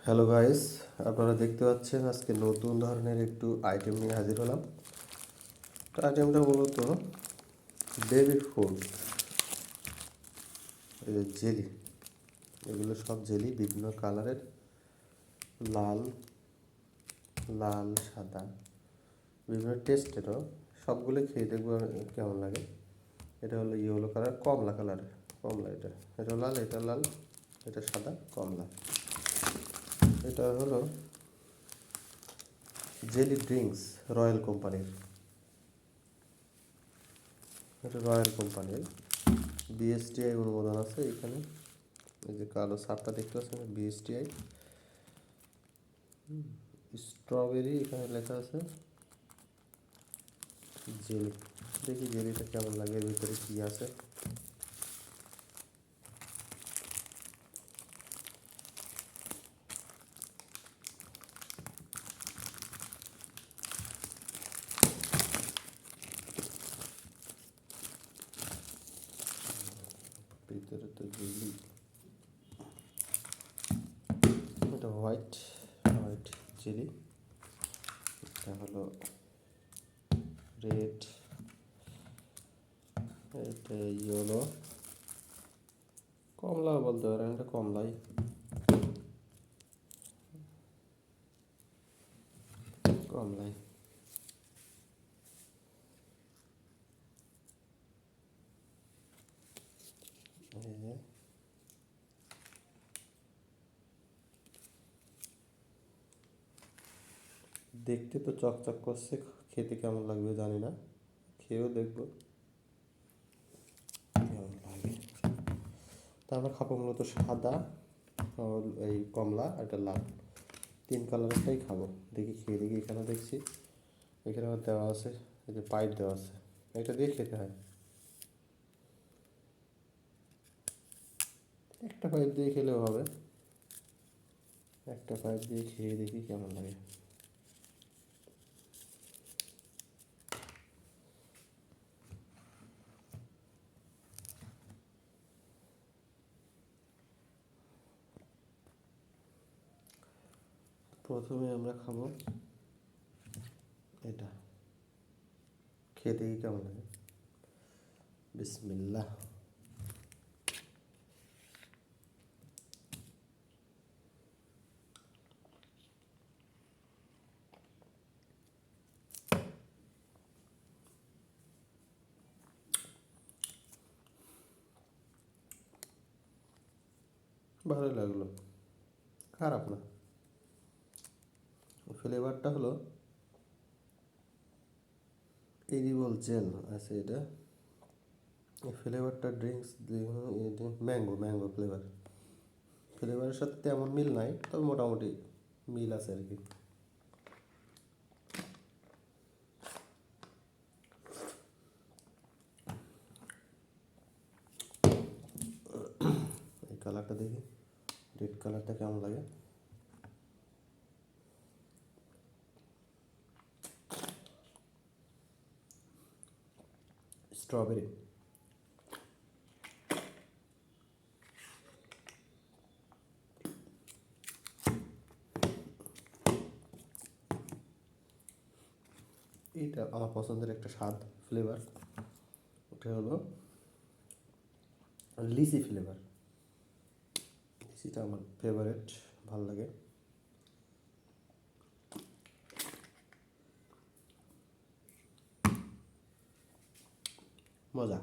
Hello guys, আপনারা দেখতে পাচ্ছেন আজকে নতুন ধরনের একটু আইটেম নিয়ে হাজির হলাম। তো আইটেমটা মূলত বেবি ফুড, জেলি। এগুলো সব জেলি বিভিন্ন কালারের, লাল লাল সাদা বিভিন্ন টেস্টেরও। সবগুলো খেয়ে দেখবো কেমন লাগে। এটা হলো ইয়েলো কালার, কমলা কালার, কমলা। এটা লাল, এটা লাল, এটা সাদা, কমলা। এটা হলো জেলি ড্রিঙ্কস রয়্যাল কোম্পানির। এটা রয়্যাল কোম্পানির বিএসটিআই অনুমোদন আছে এখানে। এই যে কালো সাপটা দেখতে পাচ্ছেন, বিএসটিআই। স্ট্রবেরি এখানে লেখা আছে। জেলি, দেখি জেলিটা কেমন লাগে, এর ভিতরে কি আছে। ভিতরে তো জেলি। এটা হোয়াইট হোয়াইট জেলি। এটা হলো রেড, এটা ইয়েলো, কমলা বলতে পারেন, এটা কমলাই। কমলাই দেখতে তো চকচক করছে, খেতে কেমন লাগবে জানি না, খেয়েও দেখবো কেমন লাগে। তা আমরা খাবো মূলত সাদা, এই কমলা আর একটা লাল, তিন কালারটাই খাবো। দেখি খেয়ে দেখি। এখানে দেখছি এখানে আবার দেওয়া আছে, এই যে পাইপ দেওয়া আছে, এটা দিয়ে খেতে হয়। একটা পাইপ দিয়ে খেলেও হবে, একটা পাইপ দিয়ে খেয়ে দেখি কেমন লাগে। প্রথমে আমরা খাবো এটা, খেয়ে দেখি কেমন লাগে। বিসমিল্লাহ। ভালোই লাগলো, খারাপ না। ফ্লেভারটা হলো এডিবল জেল আছে এটা। এই ফ্লেভারটা ড্রিঙ্কস ম্যাঙ্গো ম্যাঙ্গো ফ্লেভার। ফ্লেভারের সাথে তেমন মিল নাই, তবে মোটামুটি মিল আছে আর কি। এই কালারটা দেখি, রেড কালারটা কেমন লাগে। স্ট্রবেরি, এইটা আমার পছন্দের একটা স্বাদ ফ্লেভার। ওটা হলো লিচি ফ্লেভার। লিচিটা আমার ফেভারিট, ভাল লাগে। মজা।